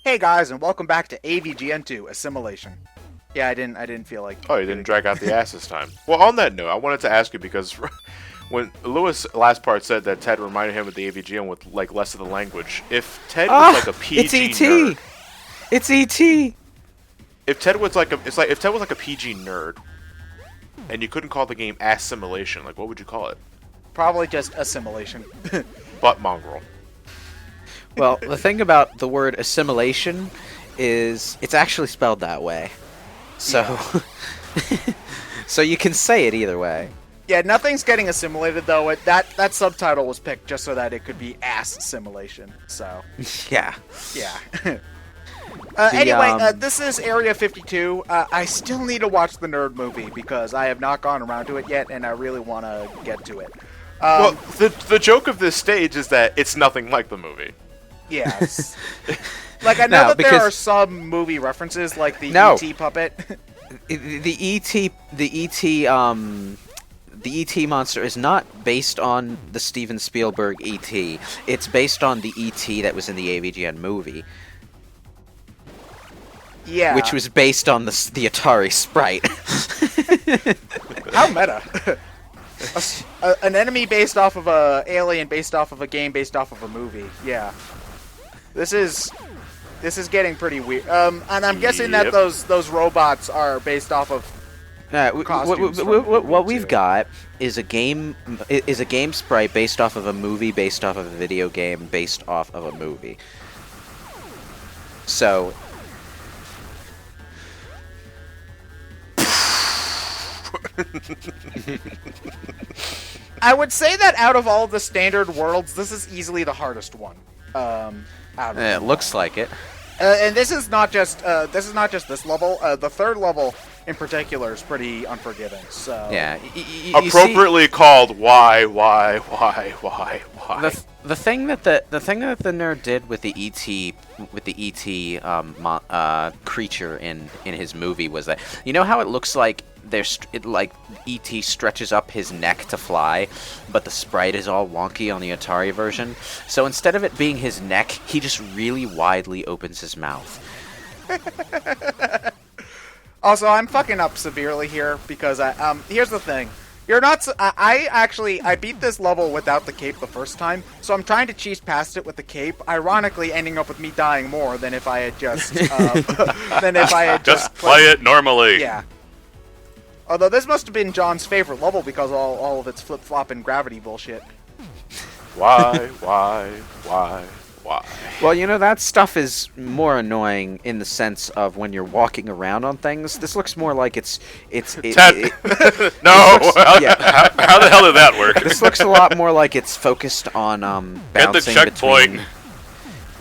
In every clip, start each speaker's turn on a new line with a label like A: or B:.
A: Hey guys, and welcome back to AVGN ASSimilation. Yeah, I didn't feel like.
B: Oh, you didn't drag out the ass this time. Well, on that note, I wanted to ask you because when Lewis last part said that Ted reminded him of the AVGN with like less of the language. If Ted was like a PG
C: it's ET.
B: nerd,
C: It's ET.
B: if Ted was like if Ted was like a PG nerd, and you couldn't call the game ASSimilation, like what would you call it?
A: Probably just ASSimilation.
B: Butt mongrel.
C: Well, the thing about the word assimilation is it's actually spelled that way. So, so you can say it either way.
A: Yeah, nothing's getting assimilated though. That subtitle was picked just so that it could be ASSimilation. So.
C: Yeah.
A: Yeah. Anyway, this is Area 52. I still need to watch the Nerd movie because I have not gone around to it yet, and I really want to get to it.
B: Well, the joke of this stage is that it's nothing like the movie.
A: Yes. Like, I know
C: No,
A: that there
C: because-
A: are some movie references, like the
C: No.
A: E.T. puppet.
C: The ET monster is not based on the Steven Spielberg ET. It's based on the ET that was in the AVGN movie,
A: Yeah.
C: which was based on the Atari sprite.
A: How meta. An enemy based off of a alien, based off of a game, based off of a movie. Yeah. This is getting pretty weird. And I'm guessing that
B: Yep.
A: those robots are based off of. Costumes from the movie,
C: What we've
A: too.
C: got is a game sprite based off of a movie, based off of a video game, based off of a movie. So
A: I would say that out of all the standard worlds, this is easily the hardest one. Out of
C: it looks like it.
A: and this is not just this level. The third level in particular is pretty unforgiving. So
C: Yeah.
B: Appropriately called why.
C: The thing that the nerd did with the ET creature in his movie was that, you know how it looks like like ET stretches up his neck to fly, but the sprite is all wonky on the Atari version. So instead of it being his neck, he just really widely opens his mouth.
A: Also, I'm fucking up severely here because here's the thing. You're not. I beat this level without the cape the first time, so I'm trying to cheese past it with the cape. Ironically, ending up with me dying more than if I had just
B: Just play it normally.
A: Yeah. Although this must have been John's favorite level because all of its flip-flopping gravity bullshit.
B: Why?
C: Well, you know, that stuff is more annoying in the sense of when you're walking around on things. This looks more like it's
B: Ted, no.
C: yeah.
B: How the hell did that work?
C: This looks a lot more like it's focused on
B: Get the checkpoint.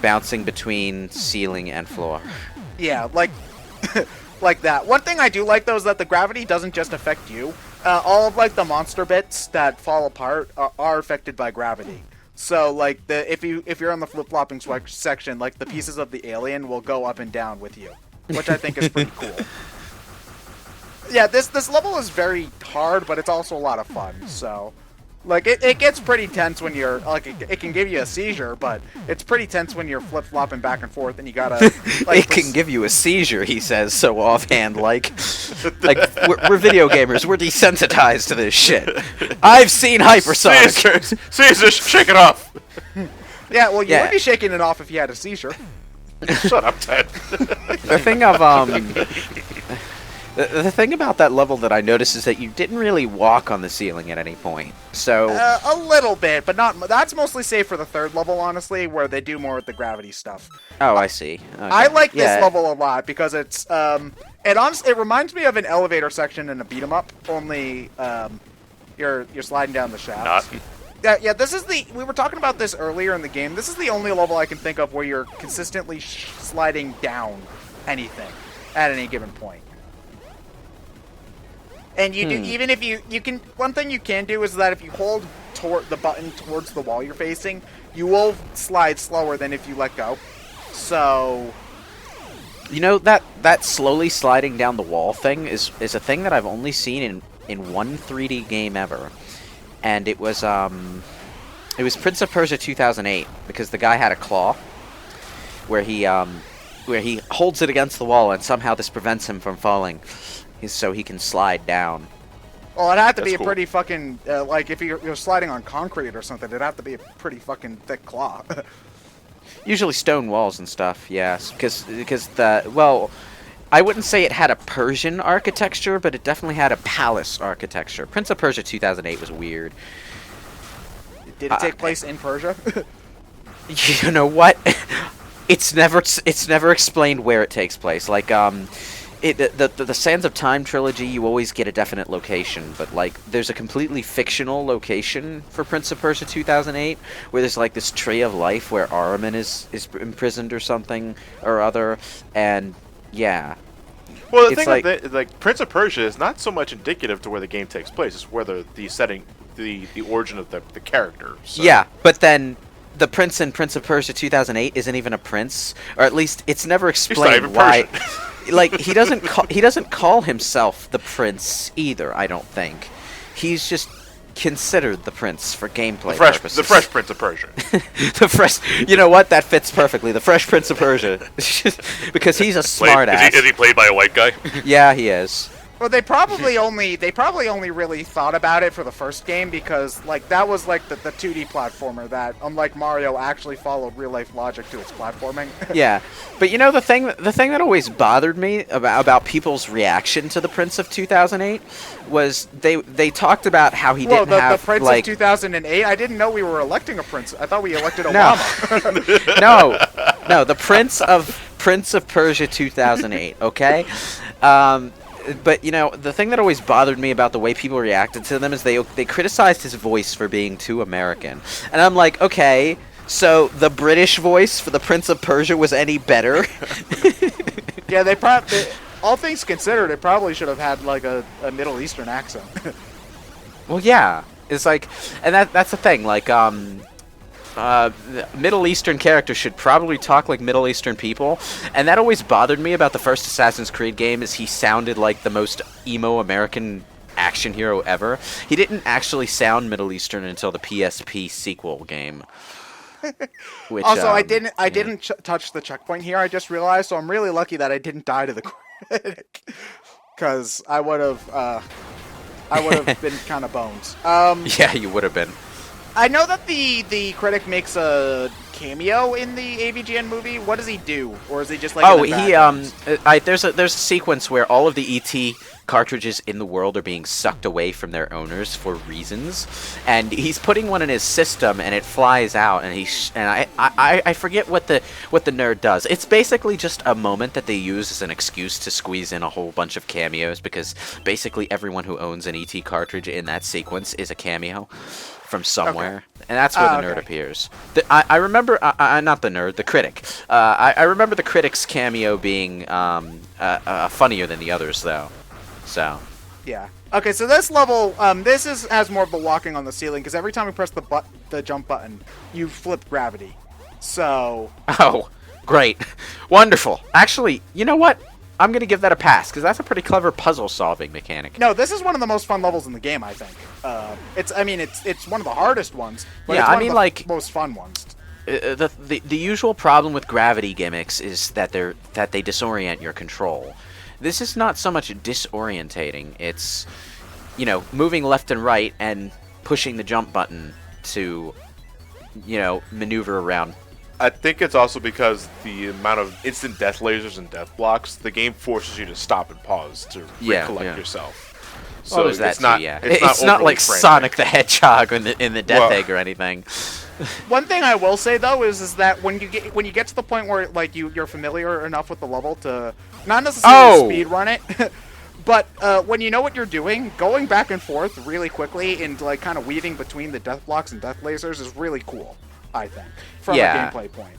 C: bouncing between ceiling and floor.
A: Yeah, like like that. One thing I do like though is that the gravity doesn't just affect you. All of like the monster bits that fall apart are affected by gravity. So like if you're on the flip-flopping section, like the pieces of the alien will go up and down with you, which I think is pretty cool. Yeah, this level is very hard, but it's also a lot of fun. So like it gets pretty tense when you're like it can give you a seizure, but it's pretty tense when you're flip-flopping back and forth and you gotta like
C: It can give you a seizure, he says, so offhand, like we're video gamers, we're desensitized to this shit. I've seen hypersonic.
B: Caesar, shake it off.
A: Yeah, well, you
C: Yeah.
A: would be shaking it off if you had a seizure.
B: Shut up, Ted.
C: The thing of the thing about that level that I noticed is that you didn't really walk on the ceiling at any point. So
A: A little bit, but not. That's mostly safe for the third level, honestly, where they do more with the gravity stuff.
C: oh, I see. Okay.
A: I like
C: Yeah.
A: this level a lot because it's it reminds me of an elevator section in a beat 'em up. Only you're sliding down the shafts.
B: Not.
A: Yeah. This is we were talking about this earlier in the game. This is the only level I can think of where you're consistently sliding down anything at any given point. And you do, even if you can, one thing you can do is that if you hold the button towards the wall you're facing, you will slide slower than if you let go. So,
C: You know, that slowly sliding down the wall thing is a thing that I've only seen in one 3D game ever, and it was Prince of Persia 2008, because the guy had a claw where he where he holds it against the wall, and somehow this prevents him from falling, so he can slide down.
A: Well, it'd have to be
B: That's
A: a
B: cool.
A: pretty fucking, like, if you're sliding on concrete or something, it'd have to be a pretty fucking thick claw.
C: Usually stone walls and stuff, yes, because well, I wouldn't say it had a Persian architecture, but it definitely had a palace architecture. Prince of Persia 2008 was weird.
A: Did it take place in Persia?
C: You know what? It's never explained where it takes place. Like the Sands of Time trilogy, you always get a definite location, but like there's a completely fictional location for Prince of Persia 2008 where there's like this tree of life where Ahriman is imprisoned or something or other, and yeah.
B: Well, the
C: It's
B: thing
C: like-
B: of like Prince of Persia is not so much indicative to where the game takes place; it's where the setting, the origin of the character. So.
C: Yeah, but then the prince in Prince of Persia 2008 isn't even a prince, or at least it's never
B: He's not
C: explained
B: even
C: why.
B: Persian.
C: Like he doesn't call himself the prince either. I don't think he's just considered the prince for gameplay purposes.
B: The Fresh Prince of Persia.
C: The fresh. You know what? That fits perfectly. The Fresh Prince of Persia, because he's a smart ass.
D: Is he played by a white guy?
C: Yeah, he is.
A: Well, they probably only really thought about it for the first game because like that was like the 2D platformer that, unlike Mario, actually followed real life logic to its platforming.
C: Yeah, but you know the thing that always bothered me about people's reaction to the Prince of 2008 was they talked about how he
A: Well,
C: didn't have
A: the Prince
C: like
A: of 2008. I didn't know we were electing a prince. I thought we elected Obama.
C: no, the Prince of Persia 2008. Okay. But you know the thing that always bothered me about the way people reacted to them is they criticized his voice for being too American, and I'm like, okay, so the British voice for the Prince of Persia was any better?
A: Yeah, they probably. All things considered, it probably should have had like a Middle Eastern accent.
C: Well, yeah, it's like, and that's the thing, like Middle Eastern characters should probably talk like Middle Eastern people, and that always bothered me about the first Assassin's Creed game is he sounded like the most emo American action hero ever. He didn't actually sound Middle Eastern until the PSP sequel game. Which,
A: Also, I didn't touch the checkpoint here. I just realized, so I'm really lucky that I didn't die to the critic, because I would have been kind of bones.
C: Yeah, you would have been.
A: I know that the critic makes a cameo in the AVGN movie. What does he do, or is he just like?
C: Oh,
A: in the
C: he
A: background?
C: there's a sequence where all of the ET cartridges in the world are being sucked away from their owners for reasons, and he's putting one in his system, and it flies out, and I forget what the nerd does. It's basically just a moment that they use as an excuse to squeeze in a whole bunch of cameos, because basically everyone who owns an ET cartridge in that sequence is a cameo from somewhere, and that's where the nerd appears. I remember, not the nerd, the critic. I remember the critic's cameo being funnier than the others, though. So.
A: Yeah. Okay, so this level, has more of the walking on the ceiling, because every time you press the jump button, you flip gravity. So.
C: Oh, great, wonderful. Actually, you know what? I'm gonna give that a pass because that's a pretty clever puzzle-solving mechanic.
A: No, this is one of the most fun levels in the game, I think. It's one of the hardest ones, but
C: Yeah,
A: it's
C: I
A: one
C: mean,
A: of the
C: like-
A: most fun ones.
C: The usual problem with gravity gimmicks is that they disorient your control. This is not so much disorientating. It's, you know, moving left and right and pushing the jump button to, you know, maneuver around.
B: I think it's also because the amount of instant death lasers and death blocks, the game forces you to stop and pause to recollect yourself.
C: So there's that
B: it's not,
C: too, yeah.
B: It's
C: not
B: overly
C: like
B: frantic.
C: Sonic the Hedgehog in the Death
B: Well-
C: Egg or anything.
A: One thing I will say though is that when you get to the point where like you're familiar enough with the level to not necessarily speed run it, but when you know what you're doing, going back and forth really quickly and like kind of weaving between the death blocks and death lasers is really cool. I think from a gameplay point.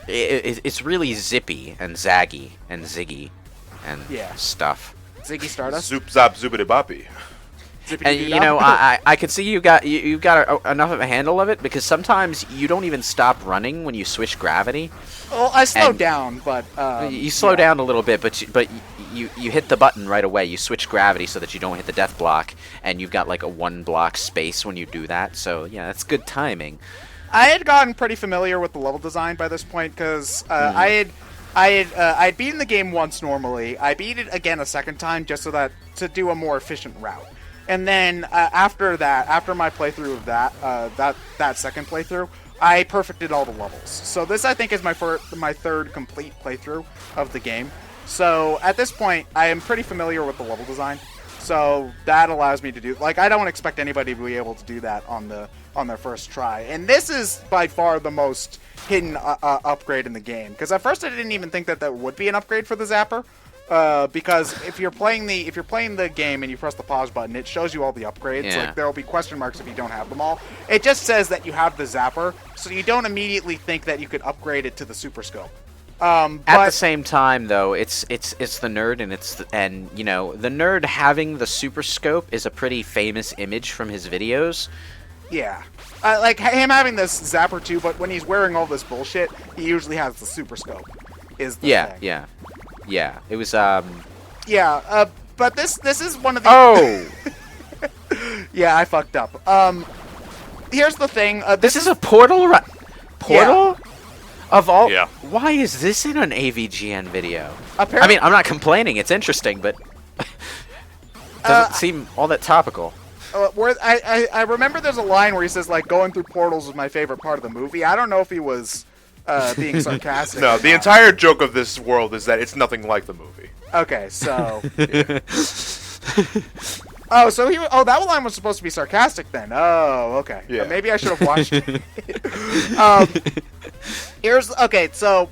C: It's really zippy and zaggy and ziggy and stuff.
A: Ziggy Stardust.
B: Zoop zop zoopity boppy.
C: And you know, I can see you got enough of a handle of it because sometimes you don't even stop running when you switch gravity.
A: Well, I slowed down, but
C: you slow down a little bit, but you hit the button right away. You switch gravity so that you don't hit the death block, and you've got like a 1 block space when you do that. So yeah, that's good timing.
A: I had gotten pretty familiar with the level design by this point because I I'd beaten the game once normally. I beat it again a second time just so that to do a more efficient route. And then after my playthrough of that second playthrough, I perfected all the levels. So this, I think, is my third complete playthrough of the game. So at this point, I am pretty familiar with the level design. So that allows me to do, like, I don't expect anybody to be able to do that on their first try. And this is by far the most hidden upgrade in the game. Because at first I didn't even think that would be an upgrade for the Zapper. Because if you're playing the game and you press the pause button, it shows you all the upgrades.
C: Yeah.
A: Like, there will be question marks if you don't have them all. It just says that you have the Zapper, so you don't immediately think that you could upgrade it to the Super Scope.
C: At the same time, though, it's the nerd, and you know, the nerd having the Super Scope is a pretty famous image from his videos.
A: Yeah. Like him having this Zapper too, but when he's wearing all this bullshit, he usually has the Super Scope. Is the thing.
C: Yeah. It was
A: Yeah, but this is one of the
C: Oh.
A: Yeah, I fucked up. Here's the thing.
C: This is a portal. Portal?
A: Yeah.
C: Of all,
B: Yeah.
C: Why is this in an AVGN video?
A: Apparently,
C: I mean, I'm not complaining. It's interesting, but doesn't seem all that topical.
A: where I remember there's a line where he says, like, going through portals was my favorite part of the movie. I don't know if he was being sarcastic.
B: No, the entire joke of this world is that it's nothing like the movie.
A: Okay, so. Oh, so that line was supposed to be sarcastic then. Oh, okay.
B: Yeah.
A: Maybe I should have watched it. Okay, so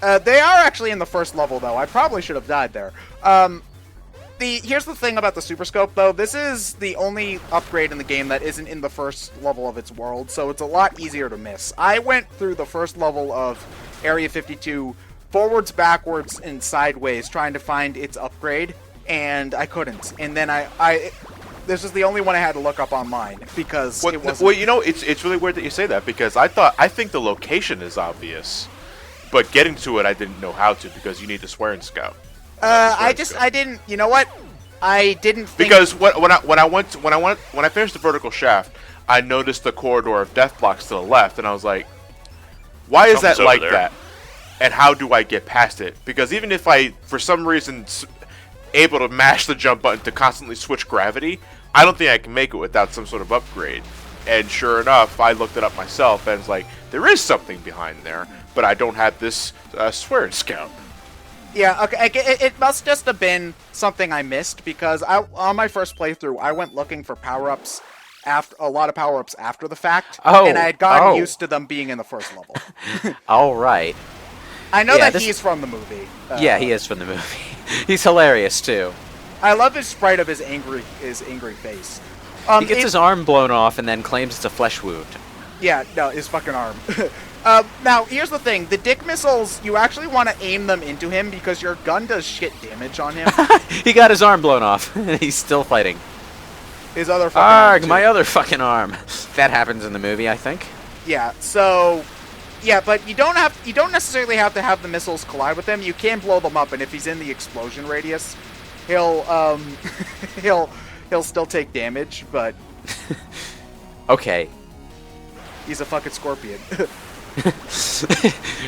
A: they are actually in the first level though. I probably should have died there. Here's the thing about the Super Scope though. This is the only upgrade in the game that isn't in the first level of its world, so it's a lot easier to miss. I went through the first level of Area 52 forwards, backwards, and sideways trying to find its upgrade, and I couldn't. And then this is the only one I had to look up online because it wasn't.
B: Well, you know, it's really weird that you say that because I think the location is obvious, but getting to it I didn't know how to because you need the swearing scout.
A: I didn't. You know what? I didn't think
B: Because when I finished the vertical shaft, I noticed the corridor of death blocks to the left, and I was like, "Why is that
D: Something's
B: like
D: over there.
B: that? And how do I get past it?" Because even if I, for some reason, able to mash the jump button to constantly switch gravity, I don't think I can make it without some sort of upgrade. And sure enough, I looked it up myself, and it's like there is something behind there, but I don't have this swearing scout.
A: Yeah, okay. It must just have been something I missed because on my first playthrough, I went looking for power-ups after a lot of power-ups after the fact, and I had gotten used to them being in the first level.
C: All right.
A: I know
C: Yeah,
A: that he's from the movie.
C: Yeah, he is from the movie. He's hilarious too.
A: I love his sprite of his angry face.
C: He gets his arm blown off and then claims it's a flesh wound.
A: Yeah, no, his fucking arm. Now, here's the thing. The dick missiles, you actually want to aim them into him because your gun does shit damage on him.
C: He got his arm blown off, and he's still fighting.
A: His other fucking arm,
C: Arg,
A: too.
C: my other fucking arm. That happens in the movie, I think.
A: Yeah, so... Yeah, but you don't necessarily have to have the missiles collide with him. You can blow them up, and if he's in the explosion radius, he'll still take damage, but...
C: Okay.
A: He's a fucking scorpion.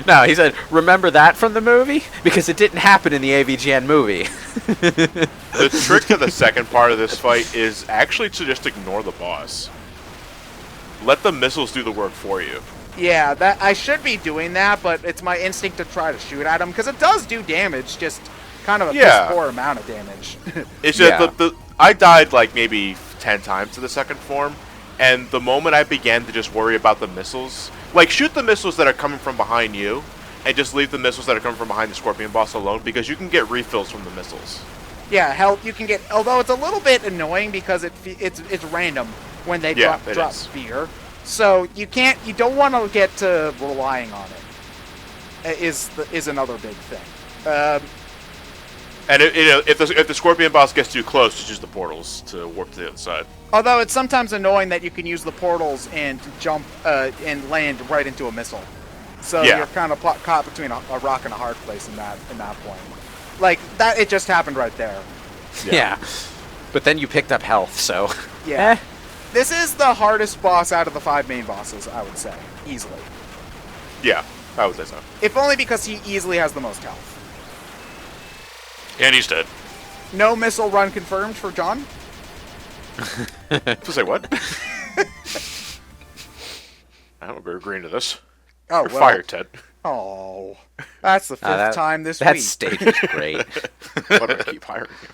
C: No, he said, remember that from the movie? Because it didn't happen in the AVGN movie.
B: The trick to the second part of this fight is actually to just ignore the boss. Let the missiles do the work for you.
A: Yeah, that I should be doing that, but it's my instinct to try to shoot at him because it does do damage, just kind of a piss poor amount of damage.
B: It's just I died like maybe 10 times to the second form, and the moment I began to just worry about the missiles, like shoot the missiles that are coming from behind you, and just leave the missiles that are coming from behind the Scorpion boss alone because you can get refills from the missiles.
A: Yeah, hell, you can get. Although it's a little bit annoying because it's random when they drop spear. So you don't want to get to relying on it. Is another big thing.
B: And if the Scorpion boss gets too close, just use the portals to warp to the other side.
A: Although it's sometimes annoying that you can use the portals and jump and land right into a missile. So you're kind of caught between a rock and a hard place in that point. Like that, it just happened right there.
C: Yeah. But then you picked up health, so.
A: Yeah. This is the hardest boss out of the 5 main bosses, I would say, easily.
B: Yeah. I would say so.
A: If only because he easily has the most health.
D: And he's dead.
A: No missile run confirmed for John?
B: To say what? I don't agree agreeing to this.
A: Oh,
B: You're
A: well.
B: fired, Ted.
A: Oh. That's the fifth time this
C: that
A: week.
C: stage was great.
B: Why do I keep hiring you?